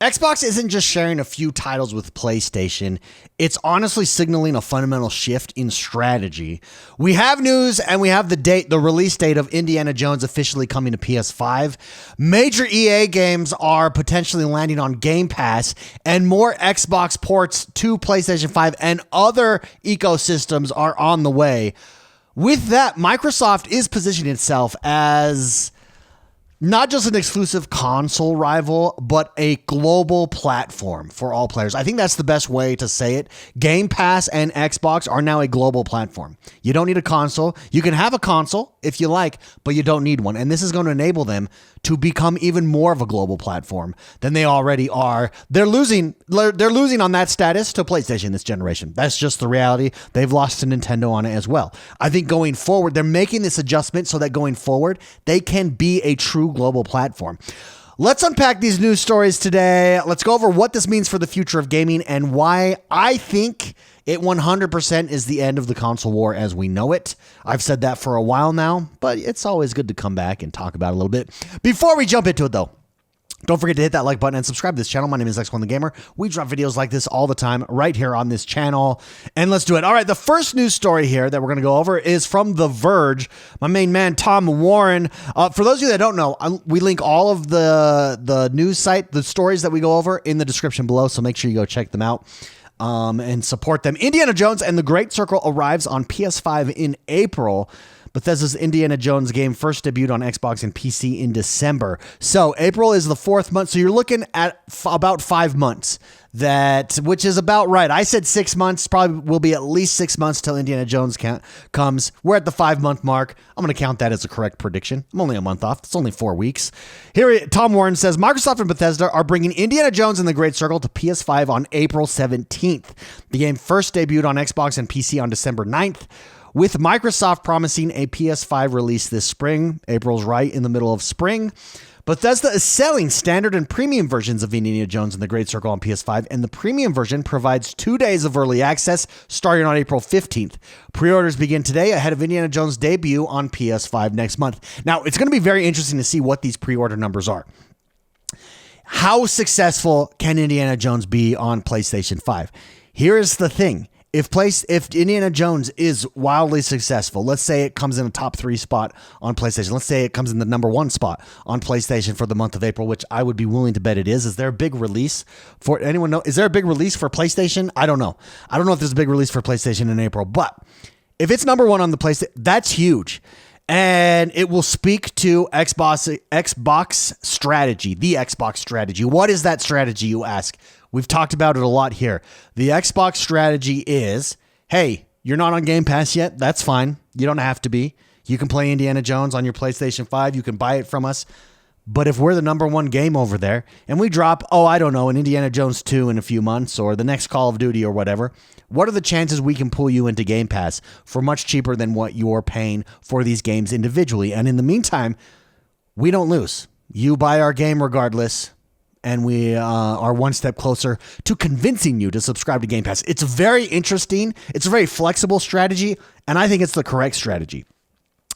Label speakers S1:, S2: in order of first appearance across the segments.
S1: Xbox isn't just sharing a few titles with PlayStation. It's honestly signaling a fundamental shift in strategy. We have news and we have the release date of Indiana Jones officially coming to PS5. Major EA games are potentially landing on Game Pass, and more Xbox ports to PlayStation 5 and other ecosystems are on the way. With that, Microsoft is positioning itself as not just an exclusive console rival, but a global platform for all players. I think that's the best way to say it. Game Pass and Xbox are now a global platform. You don't need a console. You can have a console if you like, but you don't need one. And this is going to enable them to become even more of a global platform than they already are. They're losing on that status to PlayStation this generation. That's just the reality. They've lost to Nintendo on it as well. I think going forward, they're making this adjustment so that going forward, they can be a true global platform. Let's unpack these news stories today. Let's go over what this means for the future of gaming and why I think it 100% is the end of the console war as we know it. I've said that for a while now, but it's always good to come back and talk about it a little bit. Before we jump into it, though, don't forget to hit that like button and subscribe to this channel. My name is X1 the Gamer. We drop videos like this all the time right here on this channel. And let's do it. All right, the first news story here that we're going to go over is from The Verge. My main man, Tom Warren. For those of you that don't know, we link all of the news site, the stories that we go over in the description below. So make sure you go check them out and support them. Indiana Jones and the Great Circle arrives on PS5 in April. Bethesda's Indiana Jones game first debuted on Xbox and PC in December. So April is the fourth month. So you're looking at about 5 months, which is about right. I said 6 months, probably will be at least 6 months till Indiana Jones comes. We're at the 5 month mark. I'm going to count that as a correct prediction. I'm only a month off. It's only 4 weeks. Here, Tom Warren says, Microsoft and Bethesda are bringing Indiana Jones and the Great Circle to PS5 on April 17th. The game first debuted on Xbox and PC on December 9th. With Microsoft promising a PS5 release this spring. April's right in the middle of spring. Bethesda is selling standard and premium versions of Indiana Jones and the Great Circle on PS5, and the premium version provides 2 days of early access starting on April 15th. Pre-orders begin today ahead of Indiana Jones' debut on PS5 next month. Now, it's going to be very interesting to see what these pre-order numbers are. How successful can Indiana Jones be on PlayStation 5? Here's the thing. If Indiana Jones is wildly successful, let's say it comes in a top 3 spot on PlayStation. Let's say it comes in the number 1 spot on PlayStation for the month of April, which I would be willing to bet it is. Is there a big release for anyone know? Is there a big release for PlayStation? I don't know. I don't know if there's a big release for PlayStation in April, but if it's number 1 on the PlayStation, that's huge. And it will speak to Xbox strategy, the Xbox strategy. What is that strategy, you ask? We've talked about it a lot here. The Xbox strategy is, hey, you're not on Game Pass yet. That's fine. You don't have to be. You can play Indiana Jones on your PlayStation 5. You can buy it from us. But if we're the number 1 game over there and we drop, an Indiana Jones 2 in a few months or the next Call of Duty or whatever, what are the chances we can pull you into Game Pass for much cheaper than what you're paying for these games individually? And in the meantime, we don't lose. You buy our game regardless. And we are one step closer to convincing you to subscribe to Game Pass. It's very interesting. It's a very flexible strategy, and I think it's the correct strategy.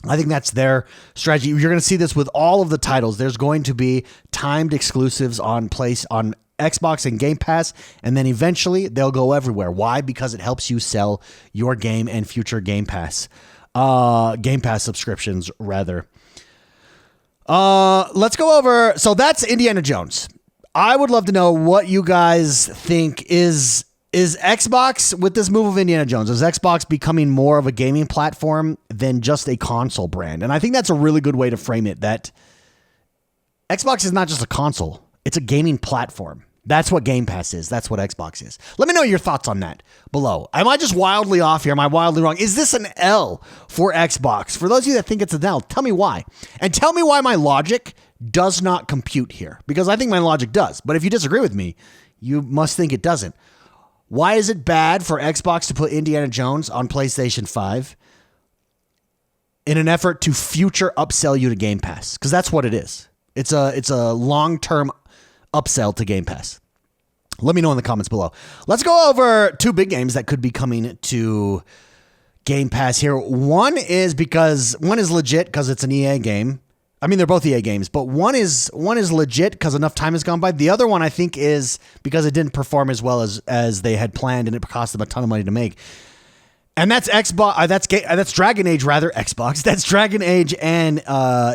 S1: I think that's their strategy. You're going to see this with all of the titles. There's going to be timed exclusives on Xbox and Game Pass, and then eventually they'll go everywhere. Why? Because it helps you sell your game and future Game Pass subscriptions, rather. Let's go over. So that's Indiana Jones. I would love to know what you guys think. Is Xbox, with this move of Indiana Jones, is Xbox becoming more of a gaming platform than just a console brand? And I think that's a really good way to frame it, that Xbox is not just a console. It's a gaming platform. That's what Game Pass is. That's what Xbox is. Let me know your thoughts on that below. Am I just wildly off here? Am I wildly wrong? Is this an L for Xbox? For those of you that think it's an L, tell me why. And tell me why my logic does not compute here, because I think my logic does. But if you disagree with me, you must think it doesn't. Why is it bad for Xbox to put Indiana Jones on PlayStation 5 in an effort to future upsell you to Game Pass? Because that's what it is. It's a long-term upsell to Game Pass. Let me know in the comments below. Let's go over 2 big games that could be coming to Game Pass here. One is legit because it's an EA game. I mean, they're both EA games, but one is legit because enough time has gone by. The other one I think is because it didn't perform as well as they had planned, and it cost them a ton of money to make. And that's Xbox. That's Dragon Age, rather Xbox. That's Dragon Age and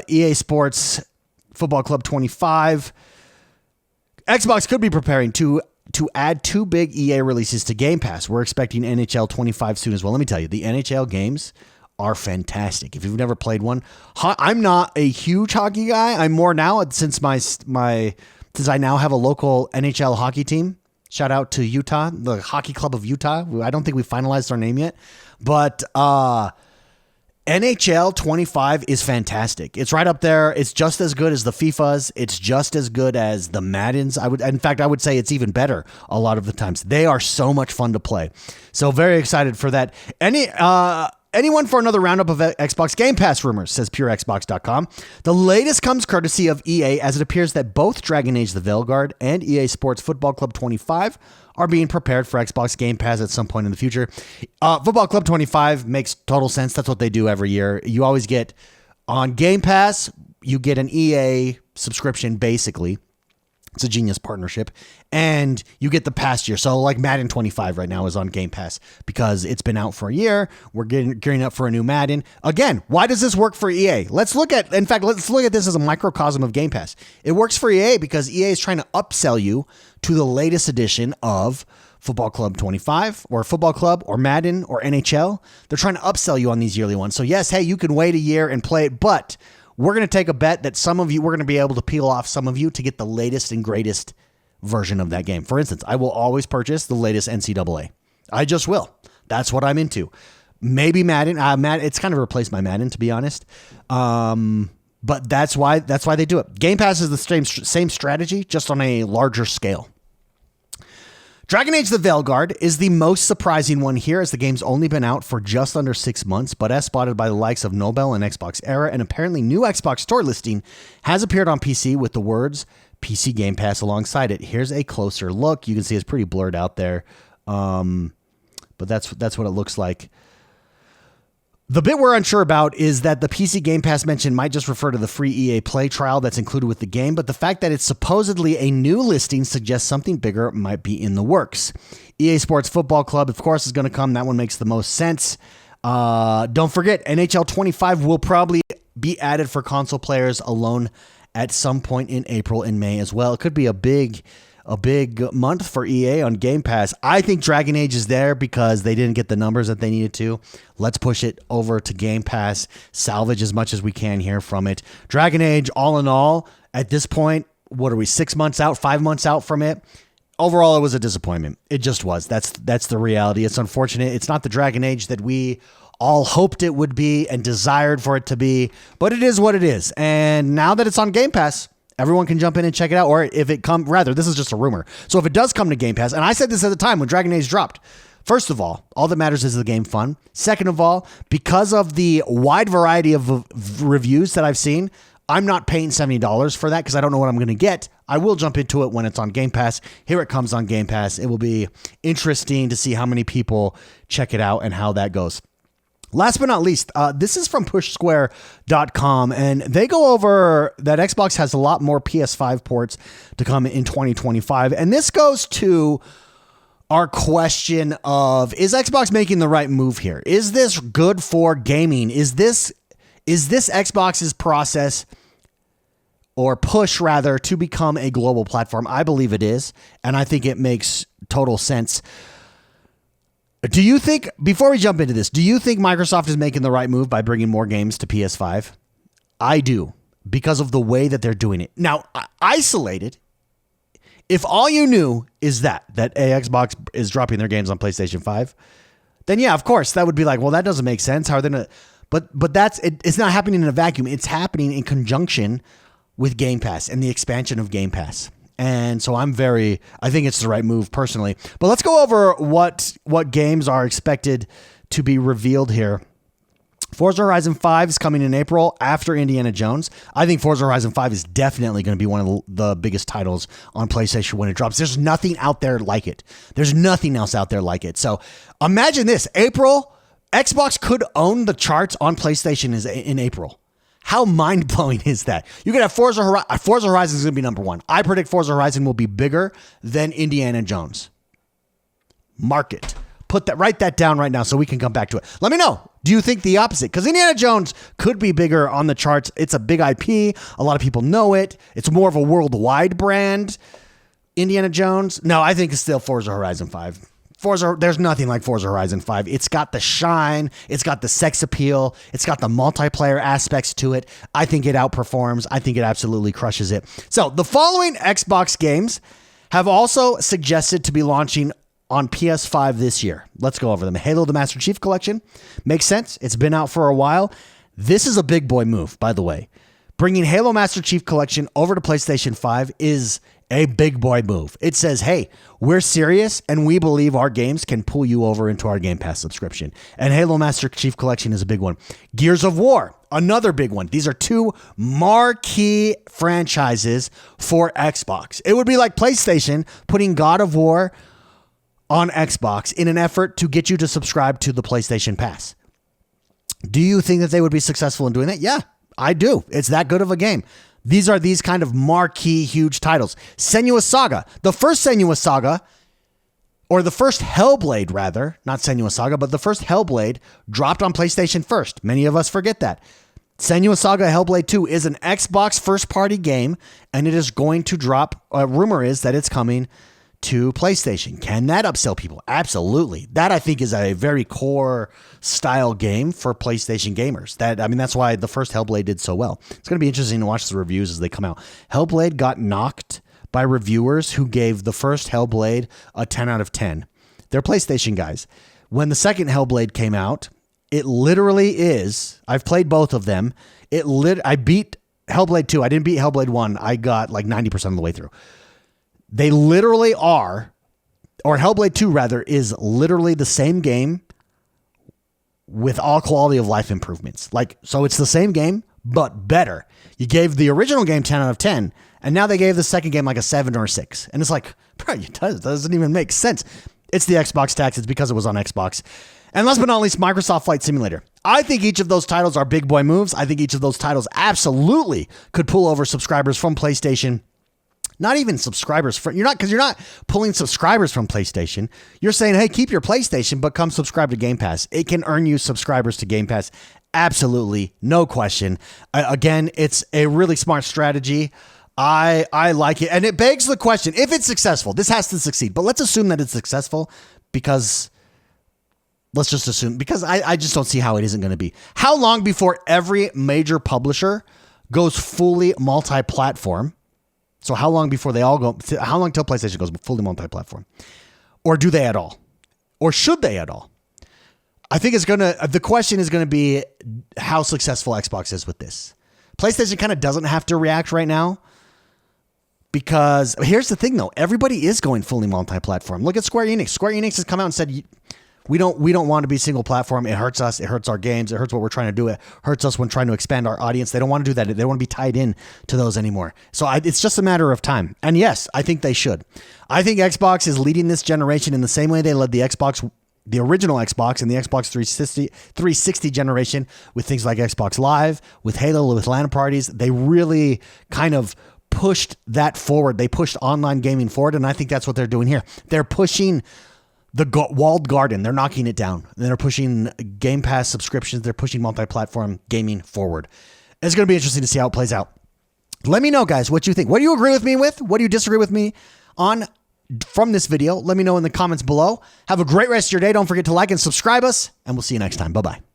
S1: EA Sports Football Club 25. Xbox could be preparing to add 2 big EA releases to Game Pass. We're expecting NHL 25 soon as well. Let me tell you, the NHL games are fantastic. If you've never played one, I'm not a huge hockey guy. I'm more now since since I now have a local NHL hockey team. Shout out to Utah, the Hockey Club of Utah. I don't think we finalized our name yet, but NHL 25 is fantastic. It's right up there. It's just as good as the FIFAs. It's just as good as the Maddens. In fact, I would say it's even better a lot of the times. They are so much fun to play. So very excited for that. Anyone for another roundup of Xbox Game Pass rumors, says PureXbox.com. The latest comes courtesy of EA, as it appears that both Dragon Age the Veilguard and EA Sports Football Club 25 are being prepared for Xbox Game Pass at some point in the future. Football Club 25 makes total sense. That's what they do every year. You always get on Game Pass, you get an EA subscription, basically. It's a genius partnership. And you get the past year. So like Madden 25 right now is on Game Pass because it's been out for a year. We're gearing up for a new Madden. Again, why does this work for EA? Let's look at this as a microcosm of Game Pass. It works for EA because EA is trying to upsell you to the latest edition of Football Club 25 or Football Club or Madden or NHL. They're trying to upsell you on these yearly ones. So yes, hey, you can wait a year and play it, but we're going to take a bet that we're going to be able to peel off some of you to get the latest and greatest version of that game. For instance, I will always purchase the latest NCAA. I just will. That's what I'm into. Maybe Madden. It's kind of replaced my Madden, to be honest. But that's why they do it. Game Pass is the same strategy, just on a larger scale. Dragon Age the Veilguard is the most surprising one here, as the game's only been out for just under 6 months, but as spotted by the likes of Nobel and Xbox Era, an apparently new Xbox Store listing has appeared on PC with the words PC Game Pass alongside it. Here's a closer look. You can see it's pretty blurred out there, but that's what it looks like. The bit we're unsure about is that the PC Game Pass mention might just refer to the free EA Play trial that's included with the game, but the fact that it's supposedly a new listing suggests something bigger might be in the works. EA Sports Football Club, of course, is going to come. That one makes the most sense. Don't forget, NHL 25 will probably be added for console players alone at some point in April and May as well. It could be a big month for EA on Game Pass. I think Dragon Age is there because they didn't get the numbers that they needed to. Let's push it over to Game Pass, salvage as much as we can here from it. Dragon Age, all in all, at this point, what are we, 6 months out, 5 months out from it? Overall, it was a disappointment. It just was. That's the reality. It's unfortunate. It's not the Dragon Age that we all hoped it would be and desired for it to be, but it is what it is. And now that it's on Game Pass, everyone can jump in and check it out. Or if it this is just a rumor. So if it does come to Game Pass, and I said this at the time when Dragon Age dropped, first of all that matters is the game fun. Second of all, because of the wide variety of reviews that I've seen, I'm not paying $70 for that because I don't know what I'm going to get. I will jump into it when it's on Game Pass. Here it comes on Game Pass. It will be interesting to see how many people check it out and how that goes. Last but not least, this is from pushsquare.com, and they go over that Xbox has a lot more PS5 ports to come in 2025. And this goes to our question of, is Xbox making the right move here? Is this good for gaming? Is this Xbox's process or push rather to become a global platform? I believe it is, and I think it makes total sense. Do you think, before we jump into this, do you think Microsoft is making the right move by bringing more games to PS5? I do, because of the way that they're doing it. Now, isolated, if all you knew is that Xbox is dropping their games on PlayStation 5, then yeah, of course, that would be like, well, that doesn't make sense. How are they going to... But that's it, it's not happening in a vacuum. It's happening in conjunction with Game Pass and the expansion of Game Pass. And so I think it's the right move personally. But let's go over what games are expected to be revealed here. Forza Horizon 5 is coming in April after Indiana Jones. I think Forza Horizon 5 is definitely going to be one of the biggest titles on PlayStation when it drops. There's nothing out there like it. There's nothing else out there like it. So imagine this. April, Xbox could own the charts on PlayStation in April. How mind-blowing is that? You could have Forza Horizon. Forza Horizon is going to be number one. I predict Forza Horizon will be bigger than Indiana Jones. Mark it. Write that down right now so we can come back to it. Let me know. Do you think the opposite? Because Indiana Jones could be bigger on the charts. It's a big IP. A lot of people know it. It's more of a worldwide brand. Indiana Jones. No, I think it's still Forza Horizon 5. There's nothing like Forza Horizon 5. It's got the shine. It's got the sex appeal. It's got the multiplayer aspects to it. I think it outperforms. I think it absolutely crushes it. So the following Xbox games have also suggested to be launching on PS5 this year. Let's go over them. Halo the Master Chief Collection. Makes sense. It's been out for a while. This is a big boy move, by the way. Bringing Halo Master Chief Collection over to PlayStation 5 is a big boy move. It says, hey, we're serious and we believe our games can pull you over into our Game Pass subscription. And Halo Master Chief Collection is a big one. Gears of War, another big one. These are two marquee franchises for Xbox. It would be like PlayStation putting God of War on Xbox in an effort to get you to subscribe to the PlayStation Pass. Do you think that they would be successful in doing that? Yeah, I do. It's that good of a game. These are these kind of marquee, huge titles. Senua's Saga. The first Senua's Saga, or the first Hellblade, rather, not Senua's Saga, but the first Hellblade dropped on PlayStation first. Many of us forget that. Senua's Saga Hellblade 2 is an Xbox first-party game, and it is going to drop. Rumor is that it's coming to PlayStation. Can that upsell people? Absolutely. That, I think, is a very core style game for PlayStation gamers. That's why the first Hellblade did so well. It's going to be interesting to watch the reviews as they come out. Hellblade got knocked by reviewers who gave the first Hellblade a 10 out of 10. They're PlayStation guys. When the second Hellblade came out, it literally is, I've played both of them. I beat Hellblade 2. I didn't beat Hellblade 1. I got like 90% of the way through. They literally are, or Hellblade 2 rather, is literally the same game with all quality of life improvements. So it's the same game, but better. You gave the original game 10 out of 10, and now they gave the second game like a 7 or a 6. And it's like, bro, it doesn't even make sense. It's the Xbox tax. It's because it was on Xbox. And last but not least, Microsoft Flight Simulator. I think each of those titles are big boy moves. I think each of those titles absolutely could pull over subscribers from PlayStation. Not even subscribers because you're not pulling subscribers from PlayStation. You're saying, hey, keep your PlayStation, but come subscribe to Game Pass. It can earn you subscribers to Game Pass. Absolutely. No question. Again, it's a really smart strategy. I like it. And it begs the question, if it's successful, this has to succeed, but let's assume that it's successful because I just don't see how it isn't going to be. How long before every major publisher goes fully multi-platform? So how long before they all go? How long till PlayStation goes fully multi-platform? Or do they at all? Or should they at all? I think the question is going to be how successful Xbox is with this. PlayStation kind of doesn't have to react right now because here's the thing though. Everybody is going fully multi-platform. Look at Square Enix. Square Enix has come out and said, we don't want to be single platform. It hurts us. It hurts our games. It hurts what we're trying to do. It hurts us when trying to expand our audience. They don't want to do that. They don't want to be tied in to those anymore. So it's just a matter of time. And yes, I think they should. I think Xbox is leading this generation in the same way they led the original Xbox and the Xbox 360 generation with things like Xbox Live, with Halo, with LAN parties. They really kind of pushed that forward. They pushed online gaming forward. And I think that's what they're doing here. They're pushing the walled garden. They're knocking it down. They're pushing Game Pass subscriptions. They're pushing multi-platform gaming forward. It's going to be interesting to see how it plays out. Let me know, guys, what you think. What do you agree with me with? What do you disagree with me on from this video? Let me know in the comments below. Have a great rest of your day. Don't forget to like and subscribe us, and we'll see you next time. Bye-bye.